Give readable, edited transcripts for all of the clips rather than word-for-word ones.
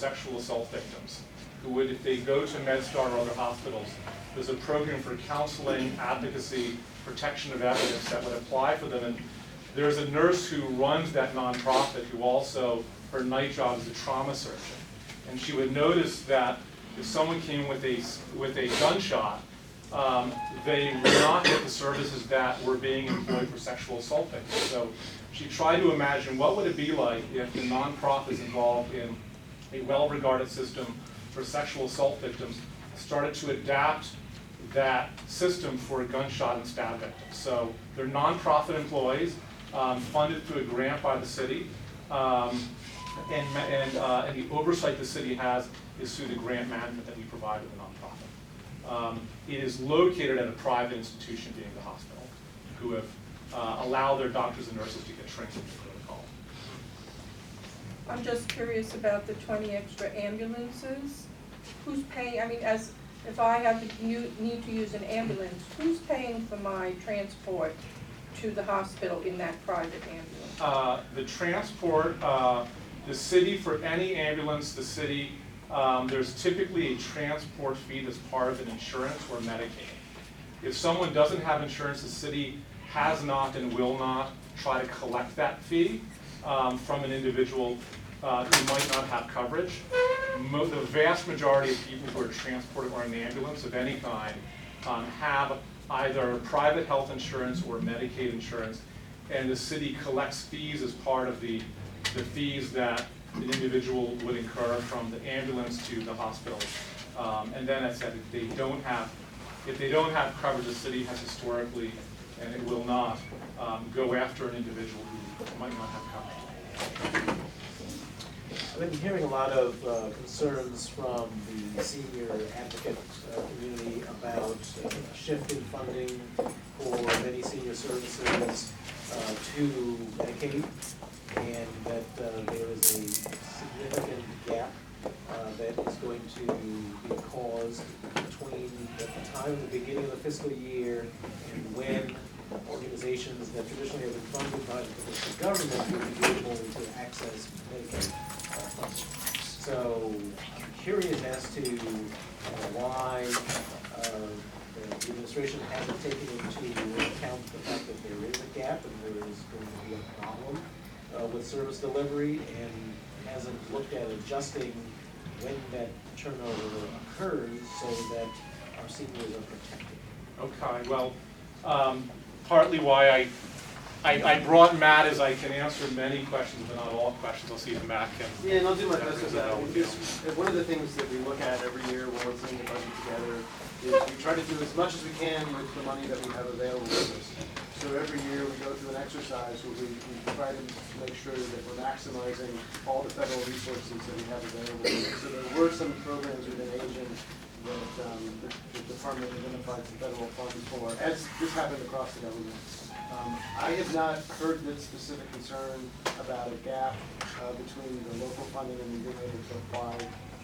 sexual assault victims who would, if they go to MedStar or other hospitals, there's a program for counseling, advocacy, protection of evidence that would apply for them. And there's a nurse who runs that nonprofit who also, her night job is a trauma surgeon. And she would notice that if someone came with a gunshot, they would not get the services that were being employed for sexual assault victims. So she tried to imagine what would it be like if the nonprofits involved in a well-regarded system for sexual assault victims started to adapt that system for gunshot and stab victims. So they're nonprofit employees, funded through a grant by the city, and the oversight the city has is through the grant management that we provide with the nonprofit. It is located at a private institution, being the hospital, who have allowed their doctors and nurses to get trained in the protocol. I'm just curious about the 20 extra ambulances. Who's paying, I mean, as if I have to need to use an ambulance, who's paying for my transport to the hospital in that private ambulance? The transport, the city, for any ambulance, the city, there's typically a transport fee that's part of an insurance or Medicaid. If someone doesn't have insurance, the city has not and will not try to collect that fee from an individual who might not have coverage. The vast majority of people who are transported or in an ambulance of any kind have either private health insurance or Medicaid insurance, and the city collects fees as part of the fees that an individual would incur from the ambulance to the hospital. And then I said, if they don't have coverage, the city has historically, and it will not, go after an individual who might not have coverage. I've been hearing a lot of concerns from the senior advocate community about shifting funding for many senior services to Medicaid, and that there is a significant gap that is going to be caused between the time of the beginning of the fiscal year and when organizations that traditionally have been funded by the government will be able to access Medicaid funding. So I'm curious as to why the administration hasn't taken into account the fact that there is a gap and there is going to be a problem with service delivery, and hasn't looked at adjusting when that turnover occurs so that our seniors are protected. Okay, well, partly why I brought Matt is I can answer many questions, but not all questions. I'll see if Matt can. Yeah, and I'll do my best with that. Because one of the things that we look at every year when we're putting the budget together is we try to do as much as we can with the money that we have available with us. So every year we go through an exercise where we try to make sure that we're maximizing all the federal resources that we have available. So there were some programs within Asian that the department identified some federal funds for, as this happened across the government. I have not heard this specific concern about a gap between the local funding and being able to apply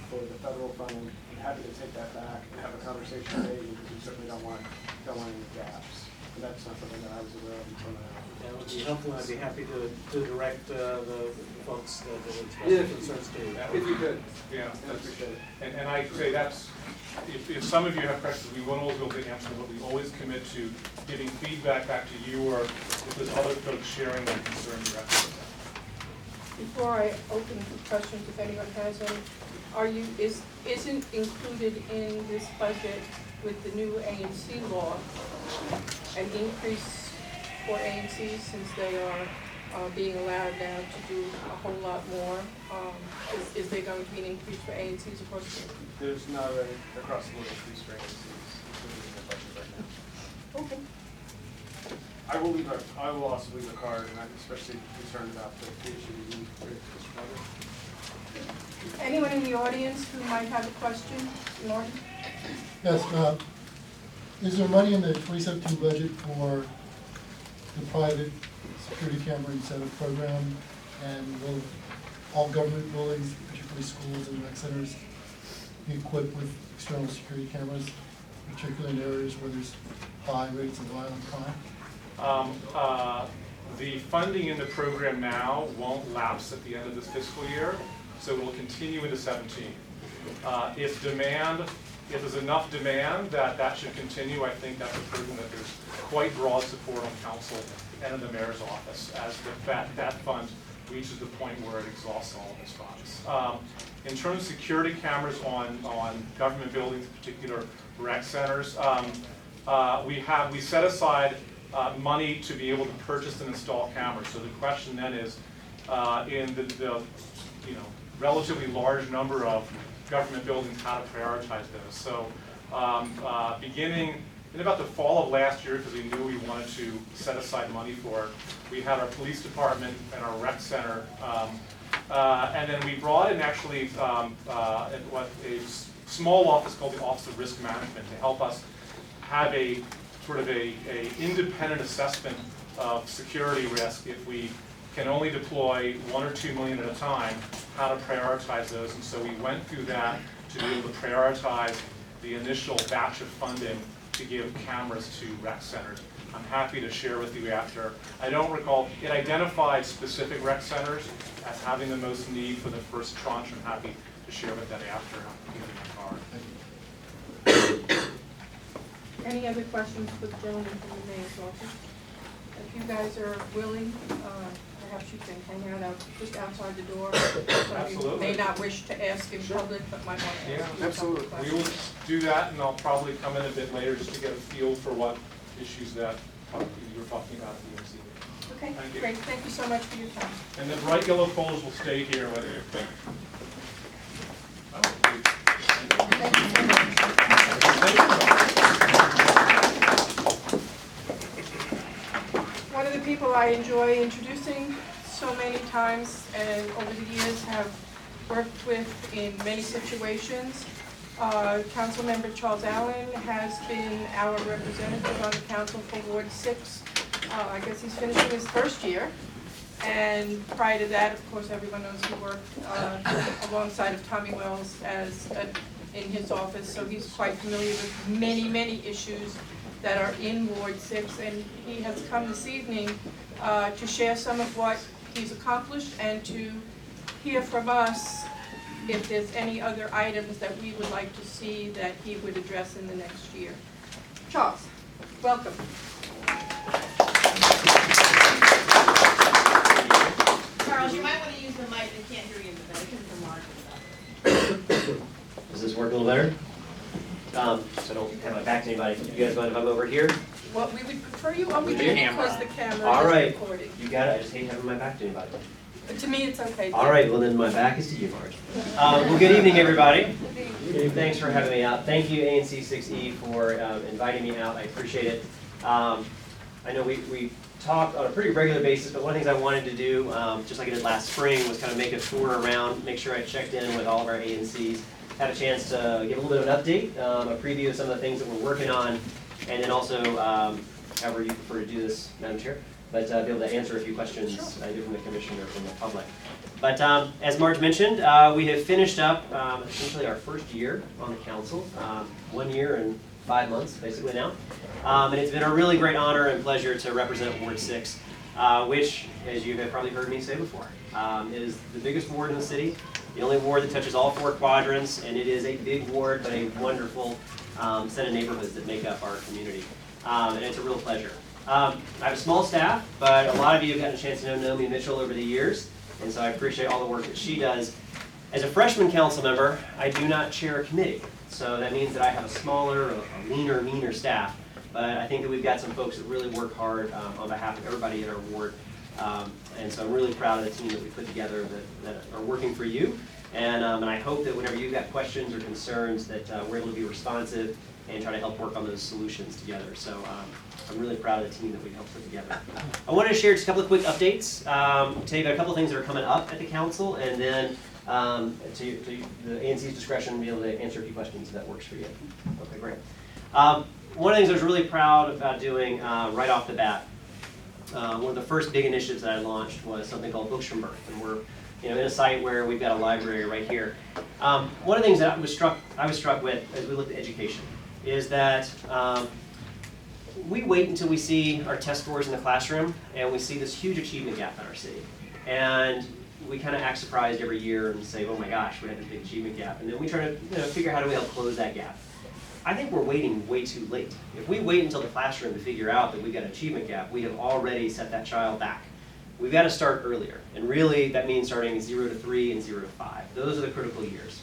for the federal funding. I'm happy to take that back and have a conversation with Asian, because we certainly don't want any gaps. And that's not something that I was aware of until now. That would be helpful. I'd be happy to direct the folks that express Yeah, concerns to you. If you could. Yeah, I appreciate it. and I say that's, if some of you have questions, we won't always be able to answer them, but we always commit to giving feedback back to you, or if there's other folks sharing their concerns directly with them. Before I open for questions, if anyone has any, isn't included in this budget with the new A&C law an increase for A&C, since they are being allowed now to do a whole lot more? Is there going to be an increase for A&Cs across the board? There's not an across-the-board increase for agencies included in the budget right now. Okay. I will also leave a card, and I'm especially concerned about the issue you raised, Mr. Butler. Anyone in the audience who might have a question? Martin? Yes, is there money in the 2017 budget for the private security camera incentive program? And will all government buildings, particularly schools and rec centers, be equipped with external security cameras, particularly in areas where there's high rates of violent crime? The funding in the program now won't lapse at the end of this fiscal year. so it will continue into 17. If there's enough demand that should continue, I think that's a proven that there's quite broad support on council and in the mayor's office as that fund reaches the point where it exhausts all of its funds. In terms of security cameras on government buildings, in particular rec centers, we set aside money to be able to purchase and install cameras. So the question then is, in the relatively large number of government buildings, how to prioritize those. So beginning in about the fall of last year, because we knew we wanted to set aside money for it, we had our police department and our rec center, and then we brought in actually a small office called the Office of Risk Management to help us have a sort of a independent assessment of security risk if we can only deploy $1 or $2 million at a time, how to prioritize those. And so we went through that to be able to prioritize the initial batch of funding to give cameras to rec centers. I'm happy to share with you after. I don't recall, it identified specific rec centers as having the most need for the first tranche. I'm happy to share with that after. I'm giving my card. Any other questions for the gentleman from the mayor's office? If you guys are willing, perhaps you can hang out just outside the door. Some of you Absolutely. may not wish to ask in public, but might want to ask you a couple absolutely. of We questions. will do that, and I'll probably come in a bit later just to get a feel for what issues that you were talking about at the EMC. Okay, Thank you. great. Thank you so much for your time. And the bright yellow folders will stay here with you. Thank you so much. One of the people I enjoy introducing so many times and over the years have worked with in many situations. Councilmember Charles Allen has been our representative on the council for Ward 6. I guess he's finishing his first year. And prior to that, of course, everyone knows he worked alongside of Tommy Wells in his office, so he's quite familiar with many, many issues that are in Ward 6, and he has come this evening to share some of what he's accomplished and to hear from us if there's any other items that we would like to see that he would address in the next year. Charles, welcome. Charles, you might want to use the mic, they can't hear you in the back, because the margin. Does this work a little better? So I don't have my back to anybody. You guys mind if I'm over here? Well, we would prefer you over With here your camera because the camera All is right. recording. You got it. I just hate having my back to anybody. But to me, it's okay. All right. Well, then my back is to you, Marge. Well, good evening, everybody. Thanks for having me out. Thank you, ANC 6E, for inviting me out. I appreciate it. I know we talk on a pretty regular basis, but one of the things I wanted to do, just like I did last spring, was kind of make a tour around, make sure I checked in with all of our ANCs, had a chance to give a little bit of an update, a preview of some of the things that we're working on, and then also, however you prefer to do this, Madam Chair, but be able to answer a few questions either from the commission or from the public. But as Marge mentioned, we have finished up essentially our first year on the council, 1 year and 5 months basically now. And it's been a really great honor and pleasure to represent Ward 6, which, as you have probably heard me say before, is the biggest ward in the city, the only ward that touches all 4 quadrants, and it is a big ward, but a wonderful set of neighborhoods that make up our community. And it's a real pleasure. I have a small staff, but a lot of you have gotten a chance to know Naomi Mitchell over the years, and so I appreciate all the work that she does. As a freshman council member, I do not chair a committee, so that means that I have a smaller, a leaner, meaner staff. But I think that we've got some folks that really work hard on behalf of everybody in our ward. And so I'm really proud of the team that we put together that are working for you. And I hope that whenever you've got questions or concerns that we're able to be responsive and try to help work on those solutions together. So I'm really proud of the team that we helped put together. I wanted to share just a couple of quick updates, tell you about a couple of things that are coming up at the council, and then to the ANC's discretion, be able to answer a few questions if that works for you. Okay, great. One of the things I was really proud about doing right off the bat, one of the first big initiatives that I launched was something called Books from Birth, and we're in a site where we've got a library right here. One of the things that I was struck with as we looked at education is that we wait until we see our test scores in the classroom and we see this huge achievement gap in our city. And we kind of act surprised every year and say, oh my gosh, we have this big achievement gap. And then we try to figure out how do we help close that gap. I think we're waiting way too late. If we wait until the classroom to figure out that we've got an achievement gap, we have already set that child back. We've got to start earlier. And really, that means starting 0 to 3 and 0 to 5. Those are the critical years.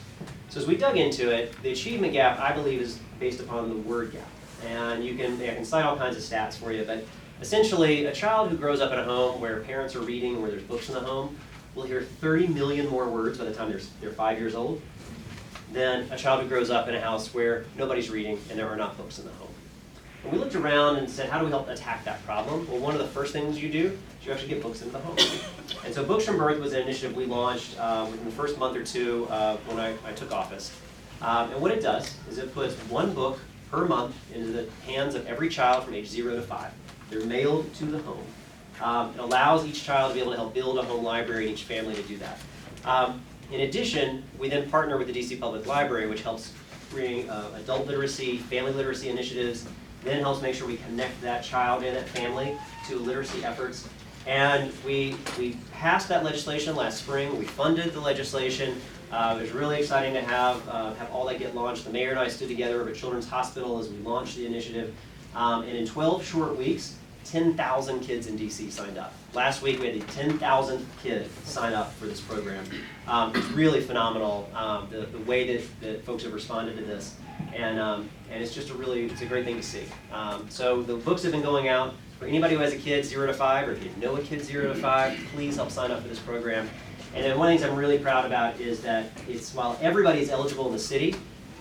So as we dug into it, the achievement gap, I believe, is based upon the word gap. And I can cite all kinds of stats for you, but essentially, a child who grows up in a home where parents are reading, where there's books in the home, will hear 30 million more words by the time they're 5 years old than a child who grows up in a house where nobody's reading and there are not books in the home. And we looked around and said, how do we help attack that problem? Well, one of the first things you do is you actually get books into the home. And so Books from Birth was an initiative we launched within the first month or two when I took office. And what it does is it puts one book per month into the hands of every child from age 0 to 5. They're mailed to the home. It allows each child to be able to help build a home library and each family to do that. In addition, we then partner with the DC Public Library, which helps bring adult literacy, family literacy initiatives, then helps make sure we connect that child and that family to literacy efforts. And we passed that legislation last spring. We funded the legislation. It was really exciting to have all that get launched. The mayor and I stood together over at Children's Hospital as we launched the initiative. And in 12 short weeks, 10,000 kids in DC signed up. Last week we had the 10,000th kid sign up for this program. It's really phenomenal, the way that folks have responded to this. And it's just it's a great thing to see. So the books have been going out. For anybody who has a kid 0 to 5, or if you know a kid 0 to 5, please help sign up for this program. And then one of the things I'm really proud about is that while everybody is eligible in the city,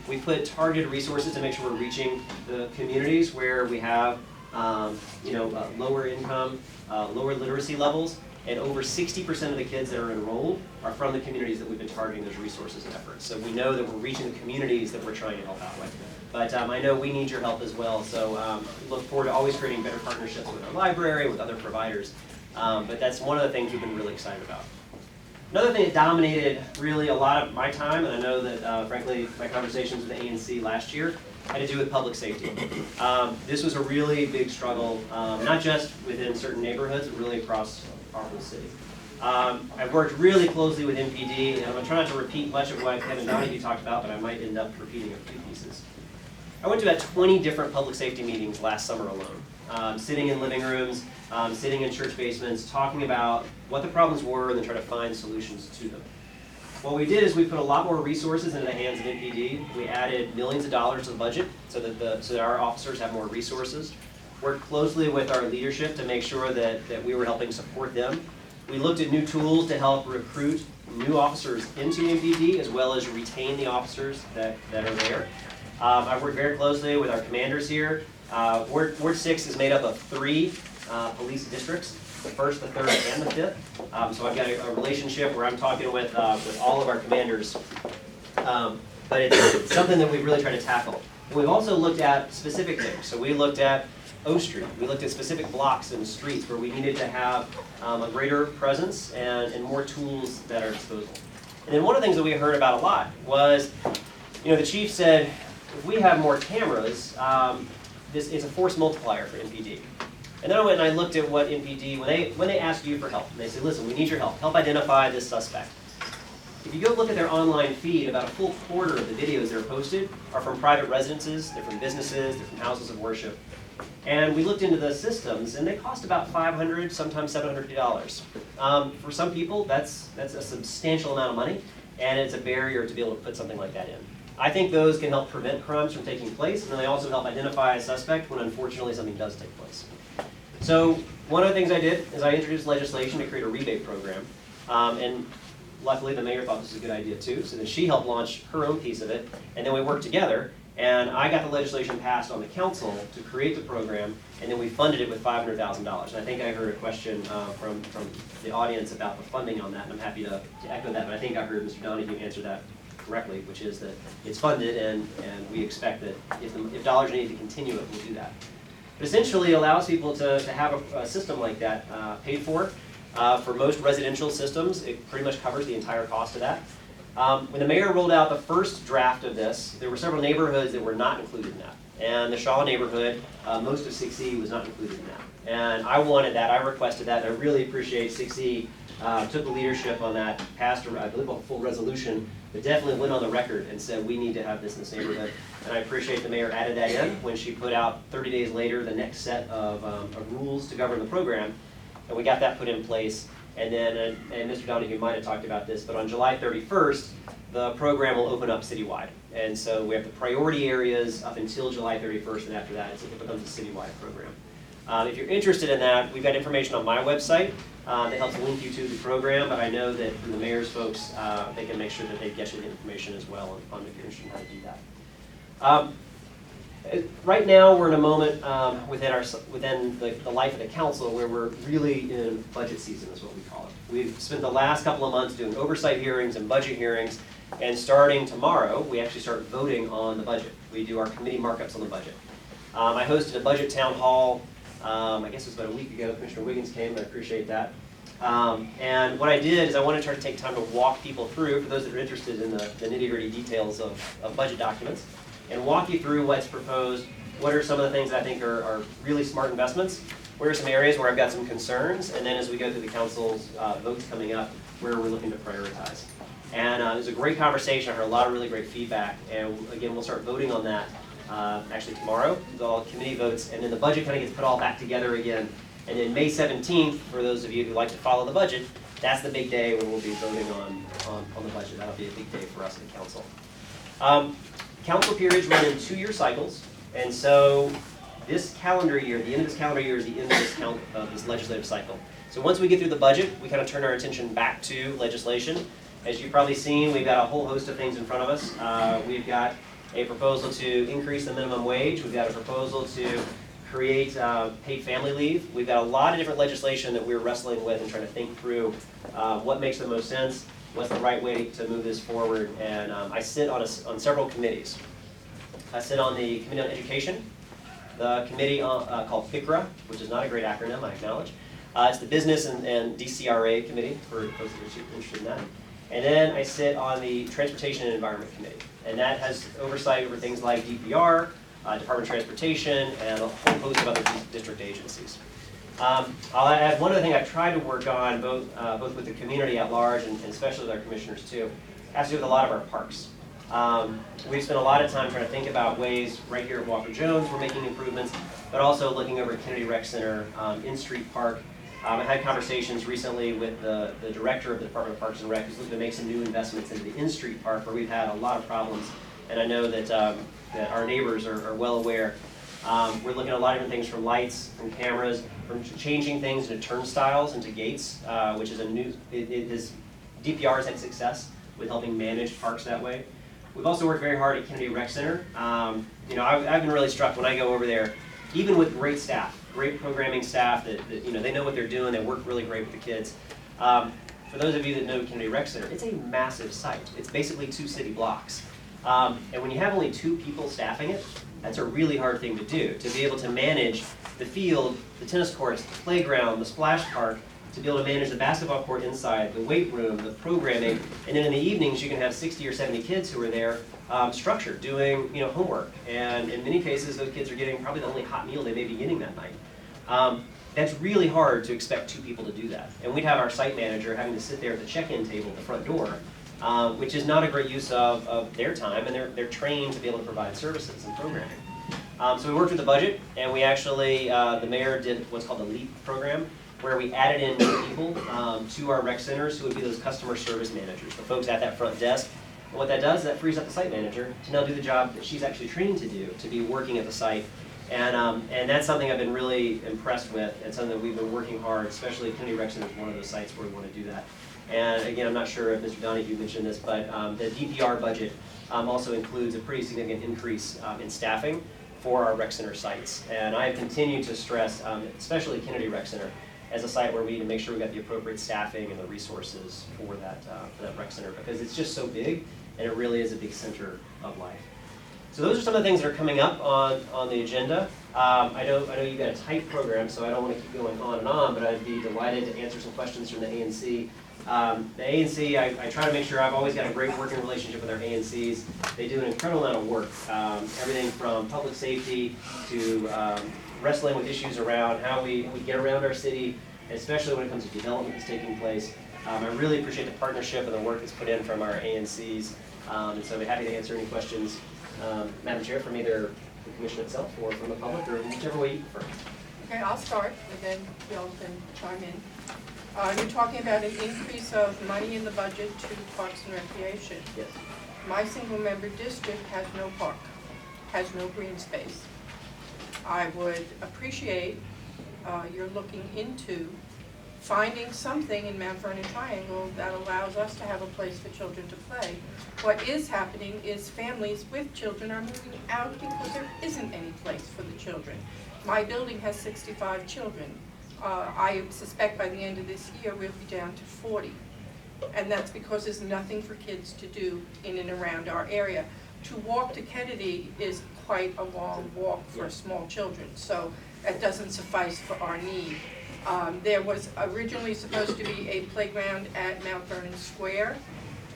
we put targeted resources to make sure we're reaching the communities where we have lower income, lower literacy levels, and over 60% of the kids that are enrolled are from the communities that we've been targeting those resources and efforts. So we know that we're reaching the communities that we're trying to help out with. But I know we need your help as well, so look forward to always creating better partnerships with our library, with other providers. But that's one of the things we've been really excited about. Another thing that dominated really a lot of my time, and I know that frankly my conversations with the ANC last year, had to do with public safety. This was a really big struggle, not just within certain neighborhoods, but really across our whole city. I've worked really closely with MPD, and I'm going to try not to repeat much of what Kevin Donahue talked about, but I might end up repeating a few pieces. I went to about 20 different public safety meetings last summer alone, sitting in living rooms, sitting in church basements, talking about what the problems were and then try to find solutions to them. What we did is we put a lot more resources into the hands of MPD. We added millions of dollars to the budget so that our officers have more resources. Worked closely with our leadership to make sure that we were helping support them. We looked at new tools to help recruit new officers into MPD as well as retain the officers that are there. I've worked very closely with our commanders here. Ward 6 is made up of 3 police districts. The 1st, the 3rd, and the 5th. So I've got a relationship where I'm talking with all of our commanders. But it's something that we've really tried to tackle. And we've also looked at specific things. So we looked at O Street. We looked at specific blocks and streets where we needed to have a greater presence and more tools at our disposal. And then one of the things that we heard about a lot was, the chief said, if we have more cameras, this is a force multiplier for MPD. And then I went and I looked at what MPD, when they ask you for help, and they say, listen, we need your help identify this suspect. If you go look at their online feed, about a full quarter of the videos that are posted are from private residences, they're from businesses, they're from houses of worship. And we looked into the systems, and they cost about $500, sometimes $750. For some people, that's a substantial amount of money, and it's a barrier to be able to put something like that in. I think those can help prevent crimes from taking place, and then they also help identify a suspect when unfortunately something does take place. So one of the things I did is I introduced legislation to create a rebate program, and luckily the mayor thought this was a good idea too, so then she helped launch her own piece of it, and then we worked together, and I got the legislation passed on the council to create the program, and then we funded it with $500,000. And I think I heard a question from the audience about the funding on that, and I'm happy to echo that, but I think I heard Mr. Donahue answer that correctly, which is that it's funded, and we expect that if dollars are needed to continue it, we'll do that. But essentially it allows people to have a system like that paid for. For most residential systems, it pretty much covers the entire cost of that. When the mayor rolled out the first draft of this, there were several neighborhoods that were not included in that. And the Shaw neighborhood, most of 6E was not included in that. And I wanted that, I requested that, and I really appreciate 6E took the leadership on that, passed, I believe, a full resolution, but definitely went on the record and said, we need to have this in this neighborhood. And I appreciate the mayor added that in when she put out 30 days later the next set of rules to govern the program. And we got that put in place. And then, and Mr. Donahue might have talked about this, but on July 31st, the program will open up citywide. And so we have the priority areas up until July 31st, and after that, it becomes a citywide program. If you're interested in that, we've got information on my website that helps link you to the program, but I know that from the mayor's folks, they can make sure that they get you the information as well on if you're interested in how to do that. Right now, we're in a moment within the life of the council where we're really in budget season, is what we call it. We've spent the last couple of months doing oversight hearings and budget hearings, and starting tomorrow, we actually start voting on the budget. We do our committee markups on the budget. I hosted a budget town hall, I guess it was about a week ago. Commissioner Wiggins came, and I appreciate that. And what I did is I wanted to try to take time to walk people through, for those that are interested in the nitty-gritty details of budget documents, and walk you through what's proposed, what are some of the things that I think are really smart investments, where are some areas where I've got some concerns, and then as we go through the council's votes coming up, where we're looking to prioritize. And it was a great conversation. I heard a lot of really great feedback, and again, we'll start voting on that actually tomorrow, all committee votes, and then the budget kind of gets put all back together again. And then May 17th, for those of you who like to follow the budget, that's the big day when we'll be voting on the budget. That'll be a big day for us in council. Council periods run in 2-year cycles, and so this calendar year, the end of this calendar year is the end of this legislative cycle. So once we get through the budget, we kind of turn our attention back to legislation. As you've probably seen, we've got a whole host of things in front of us. We've got a proposal to increase the minimum wage. We've got a proposal to create paid family leave. We've got a lot of different legislation that we're wrestling with and trying to think through what makes the most sense, what's the right way to move this forward. And I sit on several committees. I sit on the Committee on Education, the committee called FICRA, which is not a great acronym, I acknowledge. It's the Business and DCRA Committee, for those that are interested in that. And then I sit on the Transportation and Environment Committee. And that has oversight over things like DPR, Department of Transportation, and a whole host of other district agencies. I'll add one other thing I've tried to work on, both with the community at large and especially with our commissioners too, has to do with a lot of our parks. We've spent a lot of time trying to think about ways, right here at Walker Jones, we're making improvements, but also looking over at Kennedy Rec Center, in Street Park. I had conversations recently with the director of the Department of Parks and Rec, who's looking to make some new investments into the in-street park, where we've had a lot of problems, and I know that that our neighbors are well aware. We're looking at a lot of different things, from lights, from cameras, from changing things into turnstiles, into gates, which is a new, DPR has had success with helping manage parks that way. We've also worked very hard at Kennedy Rec Center. You know, I've been really struck when I go over there, even with great staff, great programming staff that you know, they know what they're doing, they work really great with the kids. For those of you that know Kennedy Rec Center, it's a massive site. It's basically 2 city blocks. And when you have only 2 people staffing it, that's a really hard thing to do, to be able to manage the field, the tennis courts, the playground, the splash park, to be able to manage the basketball court inside, the weight room, the programming, and then in the evenings you can have 60 or 70 kids who are there structured, doing homework. And in many cases those kids are getting probably the only hot meal they may be getting that night. That's really hard to expect 2 people to do that. And we'd have our site manager having to sit there at the check-in table at the front door, which is not a great use of their time, and they're trained to be able to provide services and programming. So we worked with the budget, and we actually, the mayor did what's called the LEAP program, where we added in new people to our rec centers who would be those customer service managers, the folks at that front desk. And what that does is that frees up the site manager to now do the job that she's actually trained to do, to be working at the site. And that's something I've been really impressed with, and something that we've been working hard, especially Kennedy Rec Center is one of those sites where we want to do that. And again, I'm not sure if Mr. Donahue mentioned this, but the DPR budget also includes a pretty significant increase in staffing for our rec center sites. And I have continued to stress, especially Kennedy Rec Center, as a site where we need to make sure we got the appropriate staffing and the resources for that rec center, because it's just so big, and it really is a big center of life. So those are some of the things that are coming up on the agenda. I know you've got a tight program, so I don't want to keep going on and on, but I'd be delighted to answer some questions from the ANC. The ANC, I try to make sure I've always got a great working relationship with our ANCs. They do an incredible amount of work, everything from public safety to wrestling with issues around how we get around our city, especially when it comes to development that's taking place. I really appreciate the partnership and the work that's put in from our ANCs, and so I'd be happy to answer any questions, Madam Chair, from either the commission itself or from the public, or whichever way you prefer. Okay, I'll start, and then Bill can chime in. You're talking about an increase of money in the budget to Parks and Recreation. Yes. My single-member district has no park, has no green space. I would appreciate your looking into finding something in Mount Vernon Triangle that allows us to have a place for children to play. What is happening is families with children are moving out because there isn't any place for the children. My building has 65 children. I suspect by the end of this year we'll be down to 40. And that's because there's nothing for kids to do in and around our area. To walk to Kennedy is quite a long walk for small children, so that doesn't suffice for our need. There was originally supposed to be a playground at Mount Vernon Square,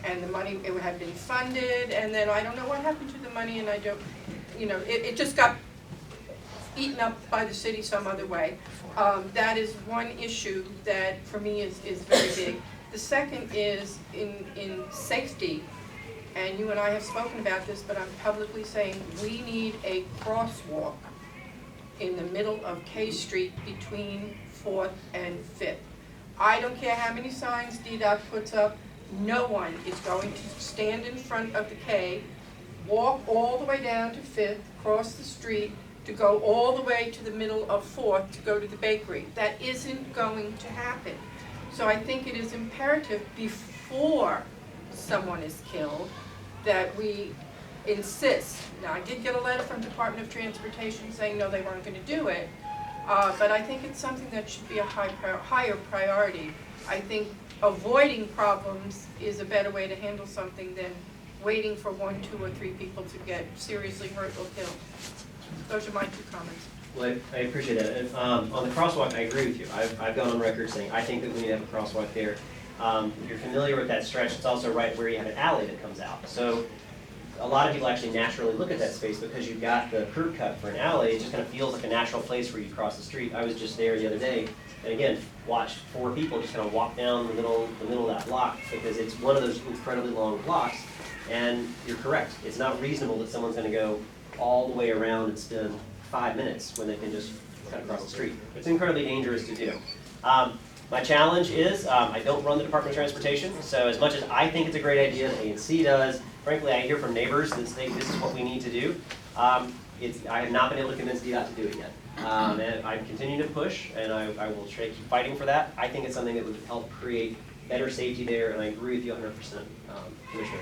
and the money, it had been funded, and then I don't know what happened to the money, and I don't, it just got eaten up by the city some other way. That is one issue that for me is very big. The second is in safety, and you and I have spoken about this, but I'm publicly saying we need a crosswalk in the middle of K Street between 4th and 5th. I don't care how many signs DDOT puts up, no one is going to stand in front of the K, walk all the way down to 5th, cross the street, to go all the way to the middle of 4th to go to the bakery. That isn't going to happen. So I think it is imperative before someone is killed that we insist. Now, I did get a letter from Department of Transportation saying no, they weren't going to do it, but I think it's something that should be a higher priority. I think avoiding problems is a better way to handle something than waiting for 1, 2, or 3 people to get seriously hurt or killed. Those are my 2 comments. Well, I appreciate that. And, on the crosswalk, I agree with you. I've gone on record saying I think that we need to have a crosswalk there. If you're familiar with that stretch, it's also right where you have an alley that comes out. So a lot of people actually naturally look at that space because you've got the curb cut for an alley. It just kind of feels like a natural place where you cross the street. I was just there the other day, and again, watched 4 people just kind of walk down the middle of that block because it's one of those incredibly long blocks. And you're correct. It's not reasonable that someone's going to go all the way around and spend 5 minutes when they can just cut across the street. It's incredibly dangerous to do. My challenge is I don't run the Department of Transportation, so as much as I think it's a great idea, the ANC does, frankly I hear from neighbors that think this is what we need to do. I have not been able to convince DDOT to do it yet. And I'm continuing to push, and I will try to keep fighting for that. I think it's something that would help create better safety there, and I agree with you 100%, Commissioner.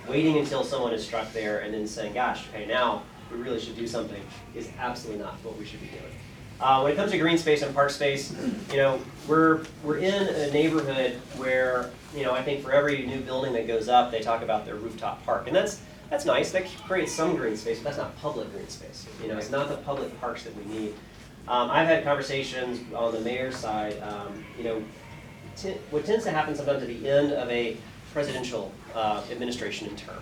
Waiting until someone is struck there and then saying, gosh, okay, now we really should do something is absolutely not what we should be doing. When it comes to green space and park space, we're in a neighborhood where, I think for every new building that goes up, they talk about their rooftop park, and that's nice. That creates some green space, but that's not public green space. It's not the public parks that we need. I've had conversations on the mayor's side. What tends to happen sometimes at the end of a presidential administration in term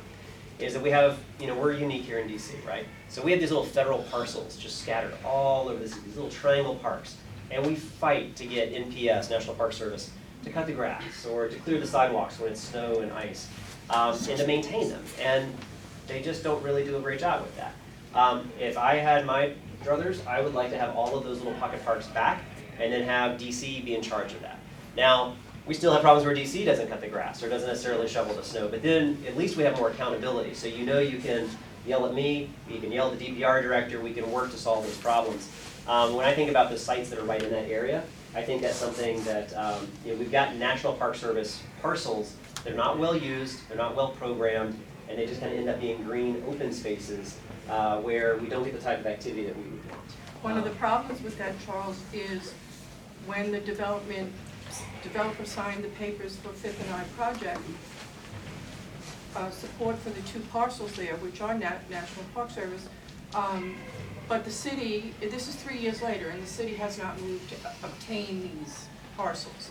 is that we have, we're unique here in DC, right? So we have these little federal parcels just scattered all over these little triangle parks. And we fight to get NPS, National Park Service, to cut the grass or to clear the sidewalks when it's snow and ice, and to maintain them. And they just don't really do a great job with that. If I had my druthers, I would like to have all of those little pocket parks back and then have DC be in charge of that. Now, we still have problems where DC doesn't cut the grass or doesn't necessarily shovel the snow, but then at least we have more accountability. So you can yell at me, you can yell at the DPR director, we can work to solve those problems. When I think about the sites that are right in that area, I think that's something that, we've got National Park Service parcels. They're not well used, they're not well programmed, and they just kind of end up being green open spaces where we don't get the type of activity that we would want. One of the problems with that, Charles, is when the developer signed the papers for Fifth and I project, support for the 2 parcels there, which are National Park Service, but the city, this is 3 years later, and the city has not moved to obtain these parcels.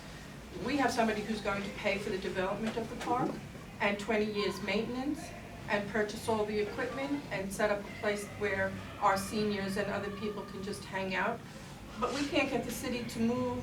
We have somebody who's going to pay for the development of the park and 20 years maintenance and purchase all the equipment and set up a place where our seniors and other people can just hang out. But we can't get the city to move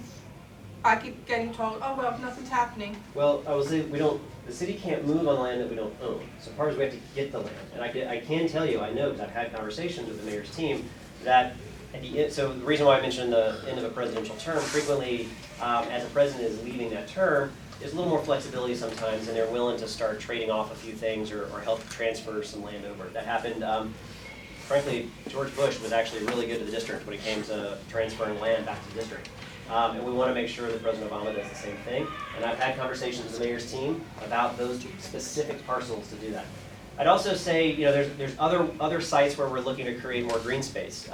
I keep getting told, oh, well, nothing's happening. Well, I will say, the city can't move on land that we don't own. So part of it, we have to get the land. And I can tell you, I know, because I've had conversations with the mayor's team, that at the end, so the reason why I mentioned the end of a presidential term, frequently, as the president is leaving that term, there's a little more flexibility sometimes, and they're willing to start trading off a few things or help transfer some land over. That happened, frankly, George Bush was actually really good to the district when it came to transferring land back to the district. And we want to make sure that President Obama does the same thing. And I've had conversations with the mayor's team about those specific parcels to do that. I'd also say, you know, there's other sites where we're looking to create more green space.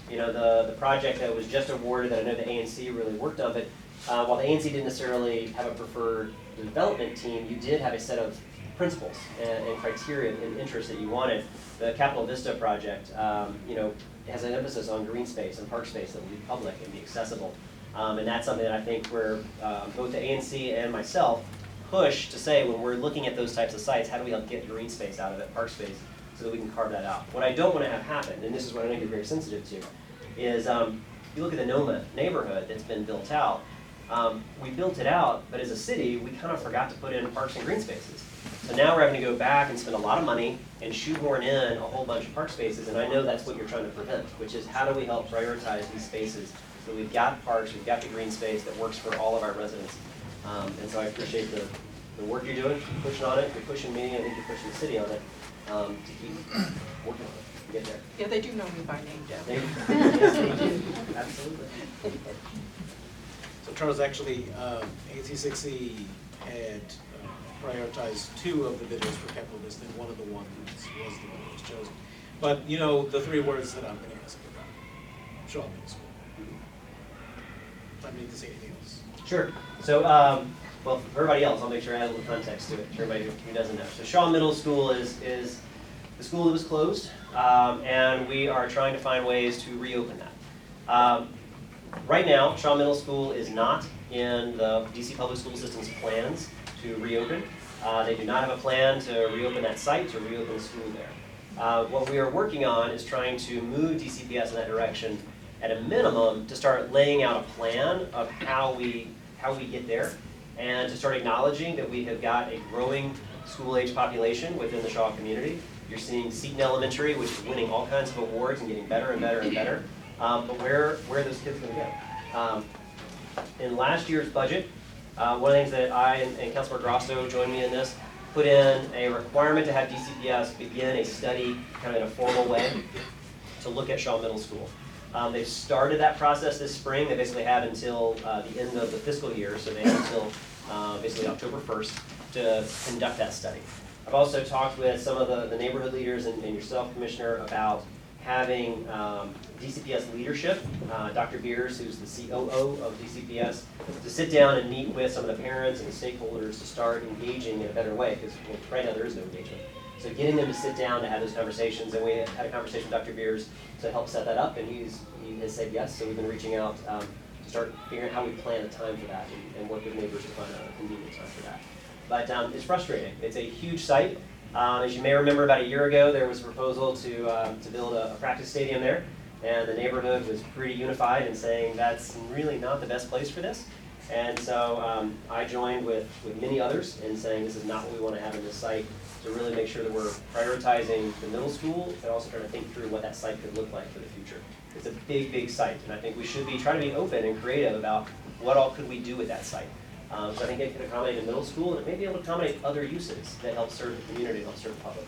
You know, the project that was just awarded that I know the ANC really worked on, but while the ANC didn't necessarily have a preferred development team, you did have a set of principles and criteria and interests that you wanted. The Capitol Vista project, you know, has an emphasis on green space and park space that will be public and be accessible. And that's something that I think where both the ANC and myself push to say when we're looking at those types of sites, how do we help get green space out of it, park space, so that we can carve that out. What I don't want to have happen, and this is what I know you're very sensitive to, is you look at the Noma neighborhood that's been built out. We built it out, but as a city, we kind of forgot to put in parks and green spaces. So now we're having to go back and spend a lot of money and shoehorn in a whole bunch of park spaces, and I know that's what you're trying to prevent, which is how do we help prioritize these spaces so we've got parks, we've got the green space that works for all of our residents. And so I appreciate the work you're doing, keep pushing on it, you're pushing me, I think you're pushing the city on it, to keep working on it, to get there. Yeah, they do know me by name, Deb. Yes, they do, absolutely. So Charles, actually, ANC6E had prioritized 2 of the bidders for Capitol Vista, and one of the ones was the one that was chosen. But, you know, the 3 words that I'm going to ask you about, Shaw Middle School. I need to say anything else. Sure. So, well, for everybody else, I'll make sure I add a little context to it, for everybody who doesn't know. So Shaw Middle School is the school that was closed, and we are trying to find ways to reopen that. Right now, Shaw Middle School is not in the DC Public School System's plans to reopen. They do not have a plan to reopen that site, to reopen the school there. What we are working on is trying to move DCPS in that direction at a minimum to start laying out a plan of how we get there, and to start acknowledging that we have got a growing school-age population within the Shaw community. You're seeing Seton Elementary, which is winning all kinds of awards and getting better and better and better. But where are those kids going to go? In last year's budget, one of the things that I and Councilor Grosso joined me in this, put in a requirement to have DCPS begin a study kind of in a formal way to look at Shaw Middle School. They've started that process this spring. They basically have until the end of the fiscal year, so they have until basically October 1st to conduct that study. I've also talked with some of the neighborhood leaders and yourself, Commissioner, about having DCPS leadership, Dr. Beers, who's the COO of DCPS, to sit down and meet with some of the parents and the stakeholders to start engaging in a better way, because right now there is no engagement. So getting them to sit down to have those conversations, and we had a conversation with Dr. Beers to help set that up, and he has said yes, so we've been reaching out to start figuring out how we plan a time for that and work with neighbors to find a convenient time for that. But it's frustrating. It's a huge site. As you may remember, about a year ago, there was a proposal to build a practice stadium there, and the neighborhood was pretty unified in saying that's really not the best place for this. And so I joined with many others in saying this is not what we want to have in this site, to really make sure that we're prioritizing the middle school and also trying to think through what that site could look like for the future. It's a big, big site, and I think we should be trying to be open and creative about what all could we do with that site. So I think it can accommodate a middle school, and it may be able to accommodate other uses that help serve the community and help serve the public.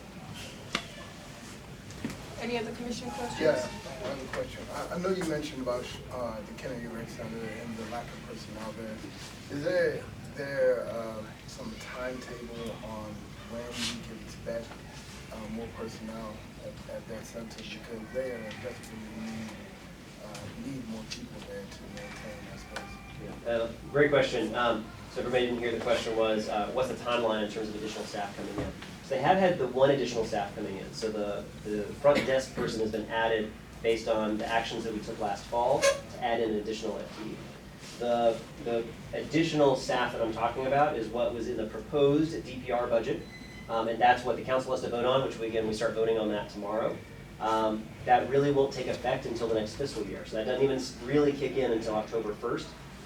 Any other commission questions? Yeah, I have a question. I know you mentioned about the Kennedy Rec Center and the lack of personnel there. Is there some timetable on when we can expect more personnel at that center? Because they are definitely need more people there to maintain that space. Yeah, great question. So everybody didn't hear the question was, what's the timeline in terms of additional staff coming in? So they have had the one additional staff coming in. So the front desk person has been added based on the actions that we took last fall to add in an additional FTE. The additional staff that I'm talking about is what was in the proposed DPR budget, and that's what the council has to vote on, which we start voting on that tomorrow. That really won't take effect until the next fiscal year. So that doesn't even really kick in until October 1st.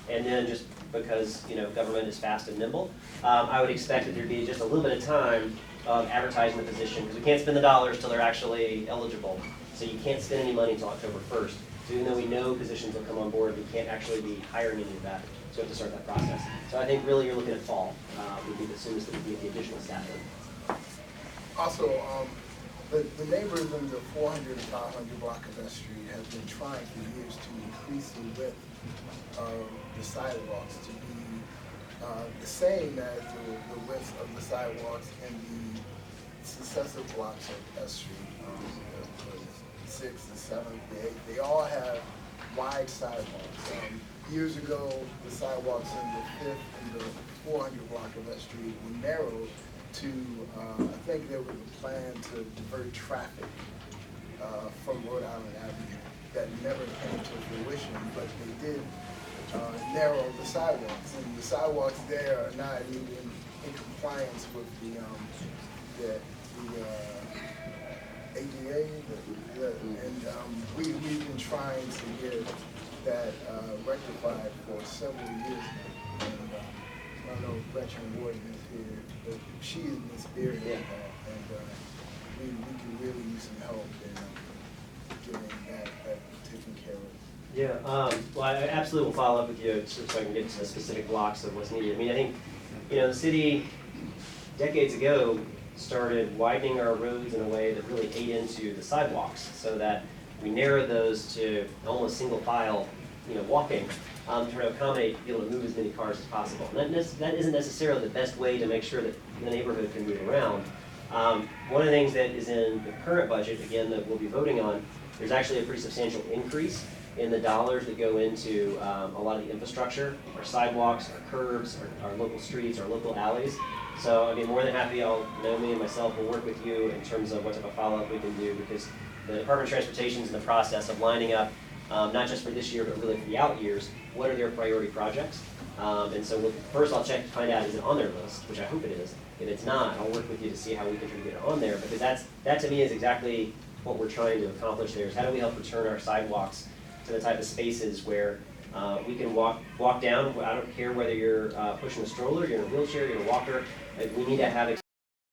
And then just because, government is fast and nimble, I would expect that there'd be just a little bit of time of advertising the position, because we can't spend the dollars till they're actually eligible. So you can't spend any money until October 1st. So even though we know positions will come on board, we can't actually be hiring any of that. So we have to start that process. So I think really you're looking at fall, would be the soonest that we can get the additional staff in. Also, the neighbors in the 400 and 500 block of S Street have been trying for years to increase the width of the sidewalks to be the same as the width of the sidewalks in the successive blocks of S Street. The 6th, the 7th, the 8th, they all have wide sidewalks. Years ago, the sidewalks in the 5th and the 400 block of S Street were narrowed to, I think there was a plan to divert traffic from Rhode Island Avenue. That never came to fruition, but they did narrow the sidewalks. And the sidewalks there are not even in compliance with the ADA, and we've been trying to get that rectified for several years now. And I know Gretchen Warden is here, but she is in the spirit of that, and we could really use some help in getting that taken care of. Yeah, well, I absolutely will follow up with you so I can get to the specific blocks of what's needed. I mean, I think, the city decades ago started widening our roads in a way that really ate into the sidewalks so that we narrowed those to almost single file, walking, to accommodate, be able to move as many cars as possible. And that isn't necessarily the best way to make sure that the neighborhood can move around. One of the things that is in the current budget, again, that we'll be voting on, there's actually a pretty substantial increase in the dollars that go into a lot of the infrastructure, our sidewalks, our curbs, our local streets, our local alleys. So I'd be more than happy, Naomi and myself will work with you in terms of what type of follow-up we can do, because the Department of Transportation is in the process of lining up, not just for this year, but really for the out years, what are their priority projects. And so first I'll check to find out, is it on their list, which I hope it is. If it's not, I'll work with you to see how we can try to get it on there, because that to me is exactly what we're trying to accomplish there, is how do we help return our sidewalks to the type of spaces where we can walk down. I don't care whether you're pushing a stroller, you're in a wheelchair, you're in a walker. We need to have